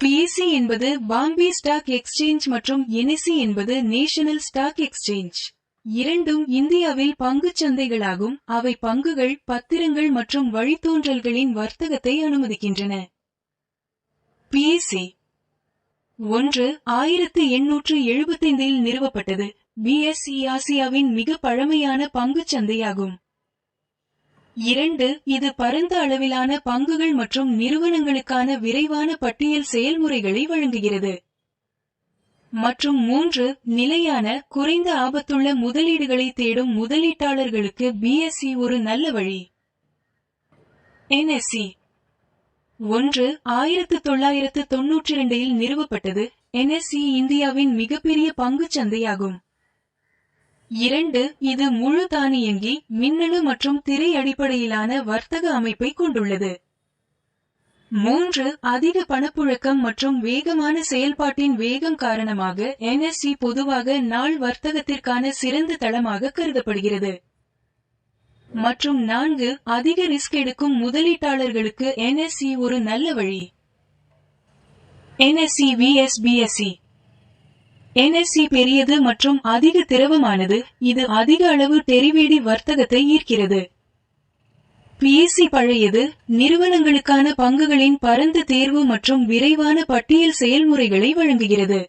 BSc என்பது Bombay stock exchange மற்றும் NSC என்பது நேஷனல் ஸ்டாக் எக்ஸ்சேஞ்ச். இரண்டும் இந்தியாவில் பங்குச் சந்தைகளாகும். அவை பங்குகள், பத்திரங்கள் மற்றும் வழித்தோன்றல்களின் வர்த்தகத்தை அனுமதிக்கின்றன. பிஎஸ்சி 1 1875இல் நிறுவப்பட்டது. பிஎஸ்சி ஆசியாவின் மிக பழமையான பங்குச் சந்தையாகும். 2 இது பரந்த அளவிலான பங்குகள் மற்றும் நிறுவனங்களுக்கான விரைவான பட்டியல் செயல்முறைகளை வழங்குகிறது. மற்றும் 3 நிலையான, குறைந்த ஆபத்துள்ள முதலீடுகளை தேடும் முதலீட்டாளர்களுக்கு பிஎஸ்சி ஒரு நல்ல வழி. என்எஸ்சி 1 1992இல் நிறுவப்பட்டது. என்எஸ்சி இந்தியாவின் மிகப்பெரிய பங்குச் சந்தையாகும். 2 இது முழு தானியங்கி, மின்னணு மற்றும் திரை அடிப்படையிலான வர்த்தக அமைப்பை கொண்டுள்ளது. 3 அதிக பணப்புழக்கம் மற்றும் வேகமான செயல்பாட்டின் வேகம் காரணமாக என்எஸ்சி பொதுவாக நாள் வர்த்தகத்திற்கான சிறந்த தளமாக கருதப்படுகிறது. மற்றும் 4 அதிக ரிஸ்க் எடுக்கும் முதலீட்டாளர்களுக்கு என்எஸ்சி ஒரு நல்ல வழி. NSC vs BSc. என்எஸ்சி பெரியது மற்றும் அதிக திரவமானது. இது அதிக அளவு டெரிவேடி வர்த்தகத்தை ஈர்க்கிறது. பிஎஸ்சி பழையது, நிறுவனங்களுக்கான பங்குகளின் பரந்த தேர்வு மற்றும் விரைவான பட்டியல் செயல்முறைகளை வழங்குகிறது.